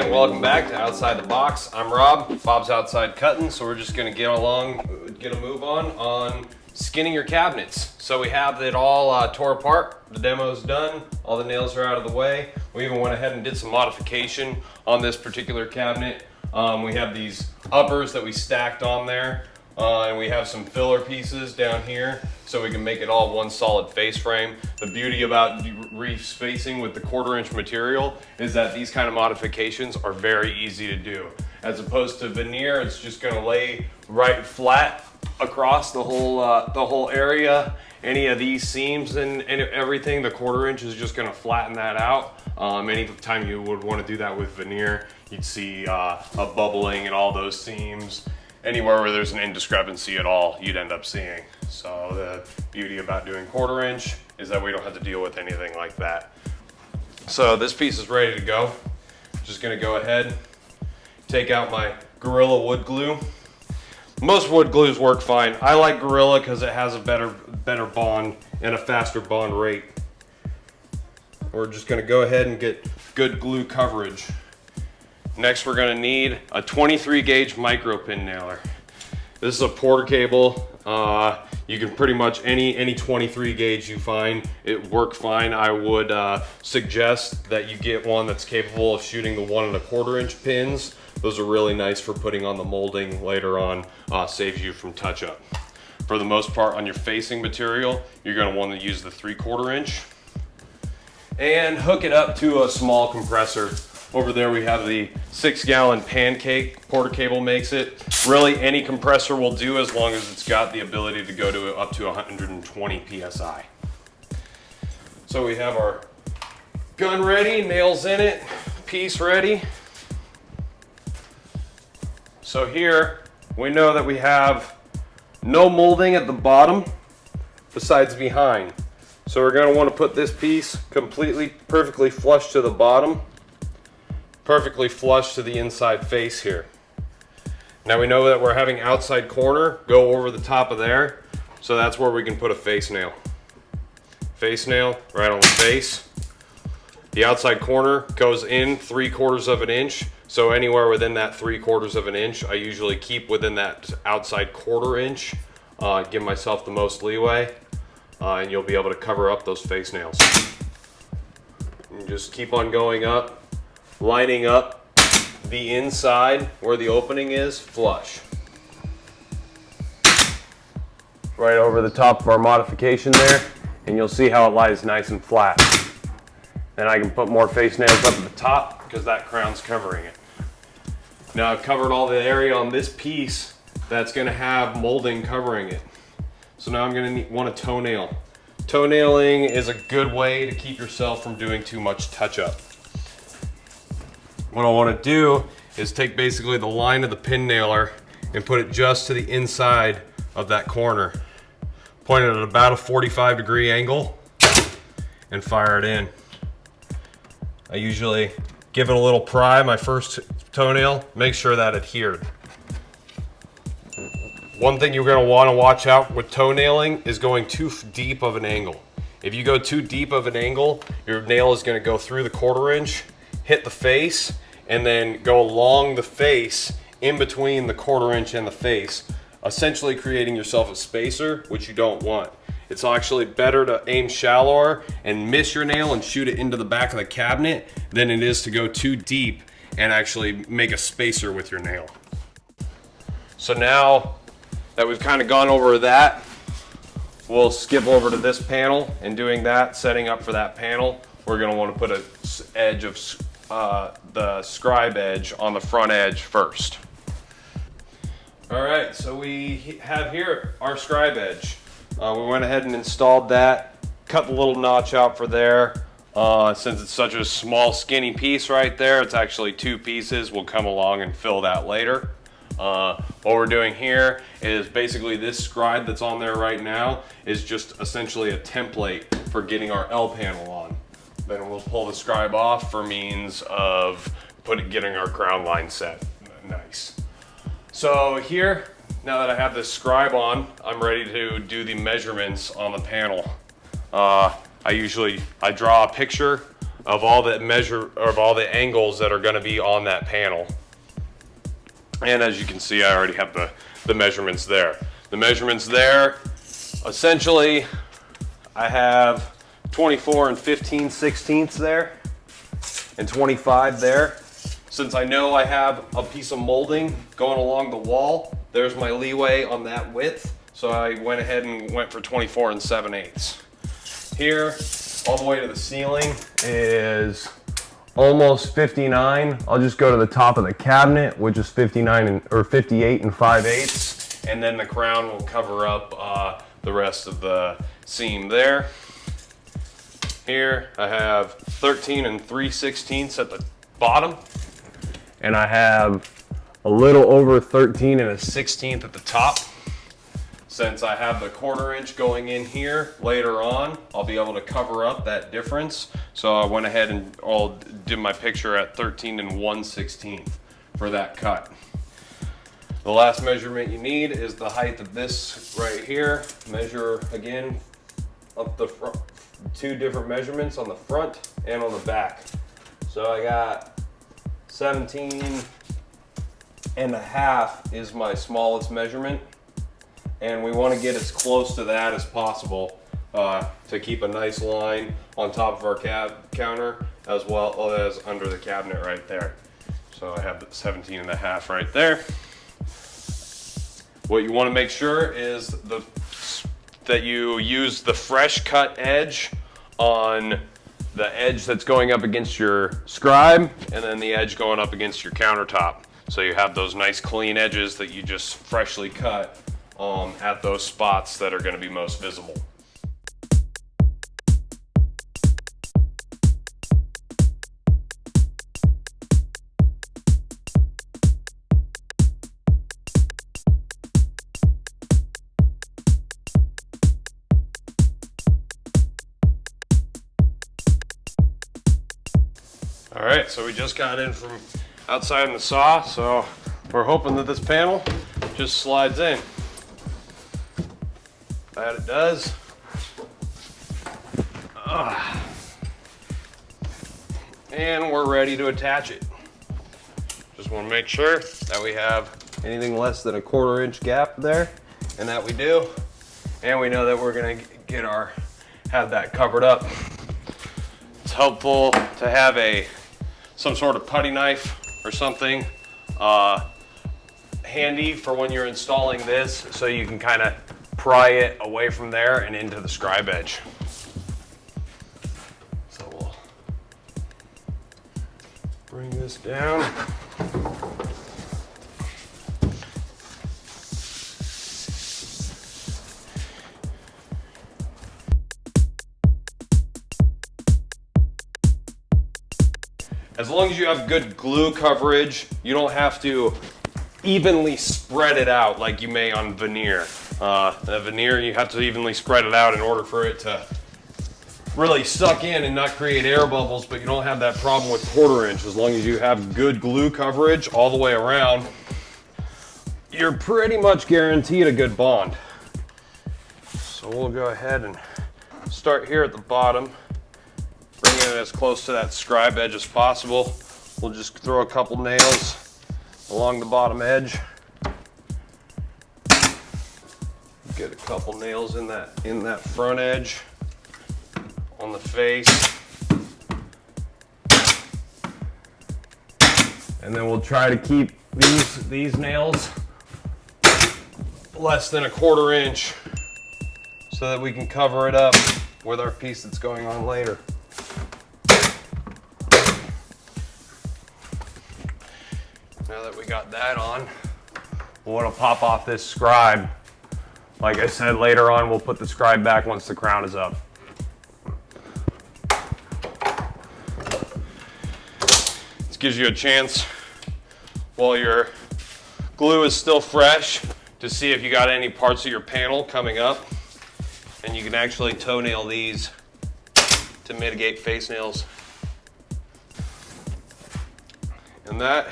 And welcome back to Outside the Box. I'm Rob. Bob's outside cutting, so we're just gonna get a move on skinning your cabinets. So we have it all tore apart. The demo's done. All the nails are out of the way. We even went ahead and did some modification on this particular cabinet. We have these uppers that we stacked on there, and we have some filler pieces down here so we can make it all one solid face frame. The beauty about refacing with the 1/4 inch material is that these kind of modifications are very easy to do. As opposed to veneer, it's just gonna lay right flat across the whole area. Any of these seams and everything, the 1/4 inch is just gonna flatten that out. Anytime you would wanna do that with veneer, you'd see a bubbling and all those seams. Anywhere where there's an indiscrepancy at all, you'd end up seeing. So the beauty about doing 1/4 inch is that we don't have to deal with anything like that. So this piece is ready to go. Just gonna go ahead, take out my Gorilla wood glue. Most wood glues work fine. I like Gorilla because it has a better bond and a faster bond rate. We're just gonna go ahead and get good glue coverage. Next, we're gonna need a 23 gauge micro pin nailer. This is a Porter cable. You can pretty much any 23 gauge you find, it work fine. I would suggest that you get one that's capable of shooting the 1 1/4 inch pins. Those are really nice for putting on the molding later on, saves you from touch up. For the most part on your facing material, you're gonna want to use the 3/4 inch and hook it up to a small compressor. Over there we have the 6-gallon pancake. Porter cable makes it. Really any compressor will do as long as it's got the ability to go to up to 120 PSI. So we have our gun ready, nails in it, piece ready. So here we know that we have no molding at the bottom besides behind. So we're going to want to put this piece perfectly flush to the bottom. Perfectly flush to the inside face here. Now we know that we're having outside corner go over the top of there, so that's where we can put a face nail. Face nail right on the face. The outside corner goes in 3/4 of an inch, so anywhere within that 3/4 of an inch, I usually keep within that outside 1/4 inch, give myself the most leeway, and you'll be able to cover up those face nails. And just keep on going up, lining up the inside where the opening is flush. Right over the top of our modification there, and you'll see how it lies nice and flat. Then I can put more face nails up at the top because that crown's covering it. Now I've covered all the area on this piece that's gonna have molding covering it. So now I'm gonna want a toenail. Toenailing is a good way to keep yourself from doing too much touch-up. What I want to do is take basically the line of the pin nailer and put it just to the inside of that corner. Point it at about a 45-degree angle and fire it in. I usually give it a little pry, my first toenail, make sure that adhered. One thing you're going to want to watch out with toenailing is going too deep of an angle. If you go too deep of an angle, your nail is going to go through the 1/4 inch, hit the face, and then go along the face in between the 1/4 inch and the face, essentially creating yourself a spacer, which you don't want. It's actually better to aim shallower and miss your nail and shoot it into the back of the cabinet than it is to go too deep and actually make a spacer with your nail. So now that we've kind of gone over that, we'll skip over to this panel, and doing that, setting up for that panel, we're going to want to put an edge of the scribe edge on the front edge first. All right, so we have here our scribe edge. We went ahead and installed that, cut the little notch out for there. Since it's such a small skinny piece right there, it's actually 2 pieces. We'll come along and fill that later. What we're doing here is basically this scribe that's on there right now is just essentially a template for getting our L panel on. Then we'll pull the scribe off for means of getting our ground line set. Nice. So here, now that I have this scribe on, I'm ready to do the measurements on the panel. I draw a picture of all the angles that are going to be on that panel. And as you can see, I already have the measurements there. The measurements there, essentially, I have 24 and 15/16 there, and 25 there. Since I know I have a piece of molding going along the wall, there's my leeway on that width. So I went ahead and went for 24 and 7/8. Here, all the way to the ceiling is almost 59. I'll just go to the top of the cabinet, which is 58 and 5/8, and then the crown will cover up the rest of the seam there. Here I have 13 and 3/16 at the bottom, and I have a little over 13 and 1/16 at the top. Since I have the 1/4 inch going in here later on, I'll be able to cover up that difference. So I went ahead and I'll do my picture at 13 and 1/16 for that cut. The last measurement you need is the height of this right here. Measure again up the front, 2 different measurements on the front and on the back. So I got 17 and a half is my smallest measurement. And we want to get as close to that as possible to keep a nice line on top of our counter as well as under the cabinet right there. So I have the 17 and a half right there. What you want to make sure is that you use the fresh cut edge on the edge that's going up against your scribe, and then the edge going up against your countertop. So you have those nice clean edges that you just freshly cut at those spots that are going to be most visible. All right, so we just got in from outside in the saw, so we're hoping that this panel just slides in. That it does. And we're ready to attach it. Just want to make sure that we have anything less than a 1/4 inch gap there, and that we do. And we know that we're gonna have that covered up. It's helpful to have some sort of putty knife or something handy for when you're installing this, so you can kind of pry it away from there and into the scribe edge. So we'll bring this down. As long as you have good glue coverage, you don't have to evenly spread it out like you may on veneer. The veneer, you have to evenly spread it out in order for it to really suck in and not create air bubbles, but you don't have that problem with 1/4 inch. As long as you have good glue coverage all the way around, you're pretty much guaranteed a good bond. So we'll go ahead and start here at the bottom, bringing it as close to that scribe edge as possible. We'll just throw a couple nails along the bottom edge. Get a couple nails in that front edge on the face. And then we'll try to keep these nails less than a 1/4 inch so that we can cover it up with our piece that's going on later. Now that we got that on, we'll want to pop off this scribe. Like I said, later on we'll put the scribe back once the crown is up. This gives you a chance while your glue is still fresh to see if you got any parts of your panel coming up, and you can actually toenail these to mitigate face nails. And that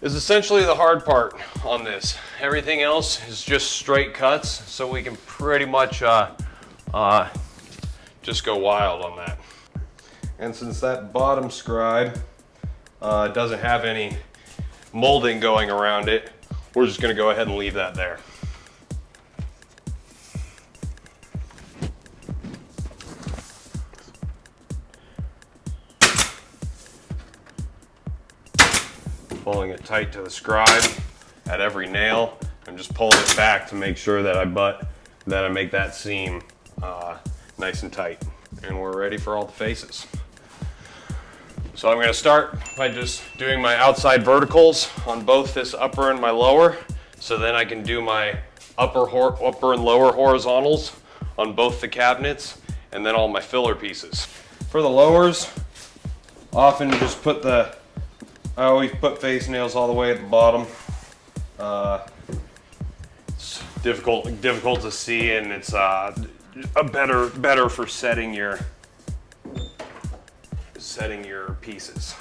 is essentially the hard part on this. Everything else is just straight cuts, so we can pretty much just go wild on that. And since that bottom scribe doesn't have any molding going around it, we're just going to go ahead and leave that there. Pulling it tight to the scribe at every nail. I'm just pulling it back to make sure that I make that seam nice and tight. And we're ready for all the faces. So I'm going to start by just doing my outside verticals on both this upper and my lower, so then I can do my upper and lower horizontals on both the cabinets, and then all my filler pieces. For the lowers, often just I always put face nails all the way at the bottom. It's difficult to see, and it's better for setting your pieces.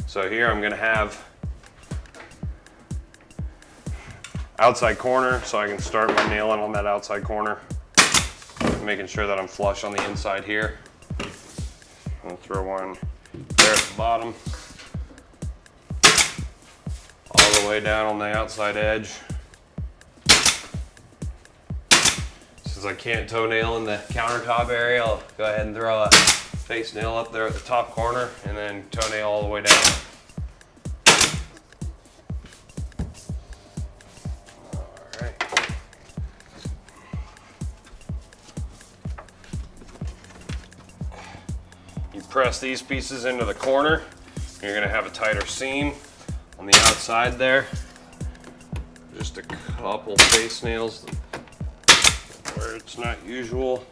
So here I'm going to have outside corner, so I can start my nailing on that outside corner, making sure that I'm flush on the inside here. I'll throw one there at the bottom, all the way down on the outside edge. Since I can't toenail in the countertop area, I'll go ahead and throw a face nail up there at the top corner and then toenail all the way down. Alright. You press these pieces into the corner, you're going to have a tighter seam on the outside there. Just a couple face nails where it's not usual.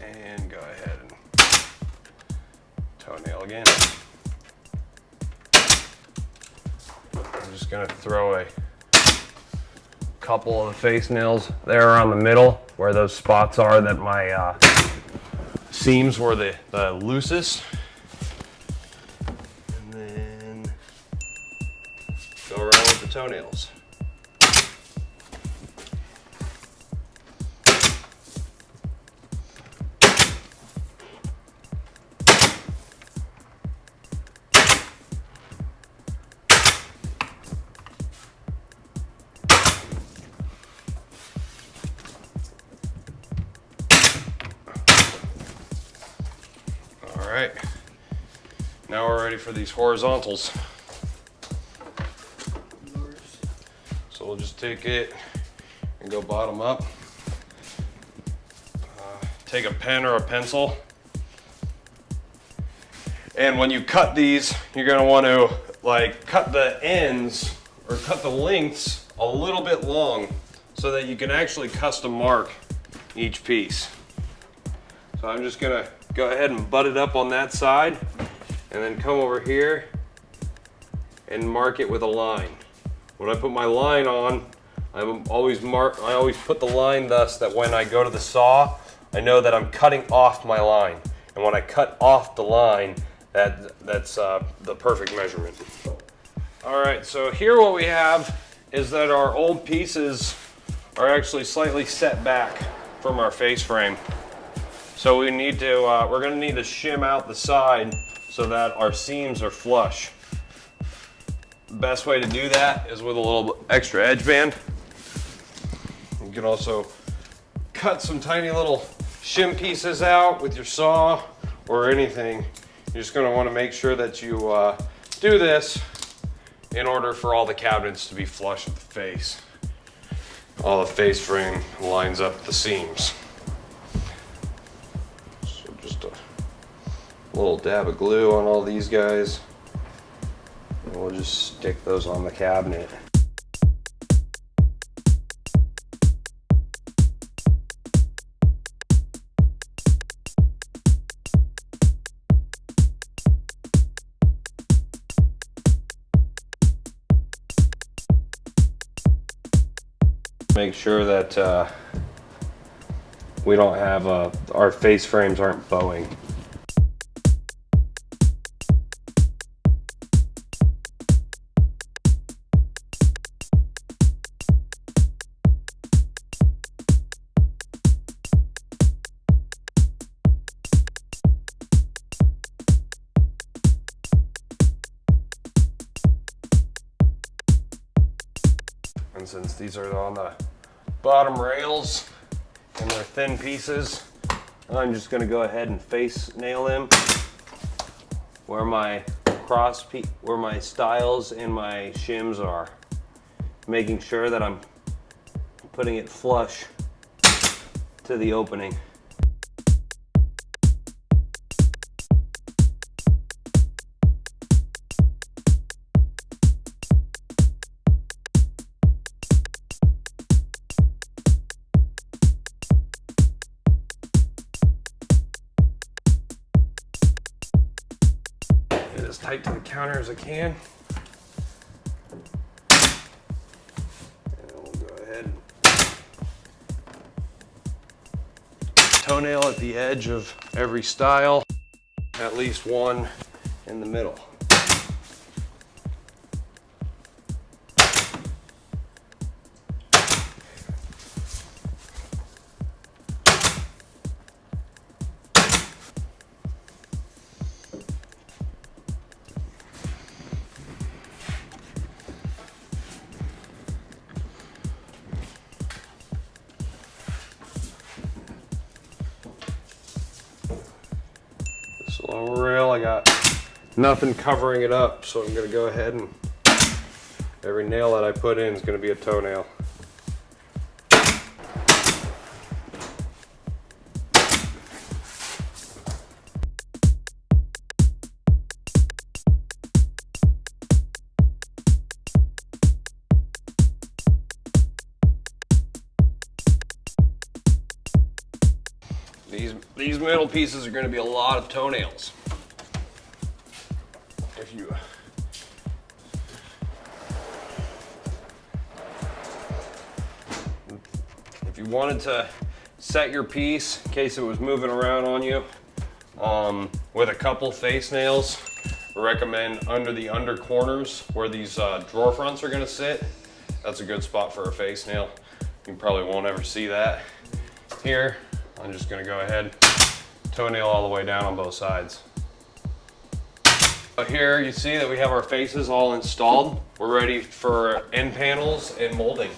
And go ahead and toenail again. I'm just going to throw a couple of the face nails there around the middle where those spots are that my seams were the loosest. And then go around with the toenails. Alright, now we're ready for these horizontals. So we'll just take it and go bottom up. Take a pen or a pencil. And when you cut these, you're going to want to cut the ends or cut the lengths a little bit long so that you can actually custom mark each piece. So I'm just going to go ahead and butt it up on that side and then come over here and mark it with a line. When I put my line on, I always put the line thus that when I go to the saw, I know that I'm cutting off my line. And when I cut off the line, that's the perfect measurement. All right, so here what we have is that our old pieces are actually slightly set back from our face frame. So we need to, we're going to need to shim out the side so that our seams are flush. The best way to do that is with a little extra edge band. You can also cut some tiny little shim pieces out with your saw or anything. You're just going to want to make sure that you do this in order for all the cabinets to be flush with the face. All the face frame lines up the seams. Little dab of glue on all these guys, and we'll just stick those on the cabinet. Make sure that we don't have our face frames aren't bowing. since these are on the bottom rails and they're thin pieces, I'm just gonna go ahead and face nail them where my where my stiles and my shims are, making sure that I'm putting it flush to the opening. Get as tight to the counter as I can. And we'll go ahead and toenail at the edge of every stile, at least one in the middle. This long rail, I got nothing covering it up, so I'm gonna go ahead and every nail that I put in is gonna be a toenail. These middle pieces are going to be a lot of toenails. If you wanted to set your piece in case it was moving around on you with a couple face nails, I recommend under the under corners where these drawer fronts are going to sit. That's a good spot for a face nail. You probably won't ever see that here. I'm just gonna go ahead, toenail all the way down on both sides. But here you see that we have our faces all installed. We're ready for end panels and molding.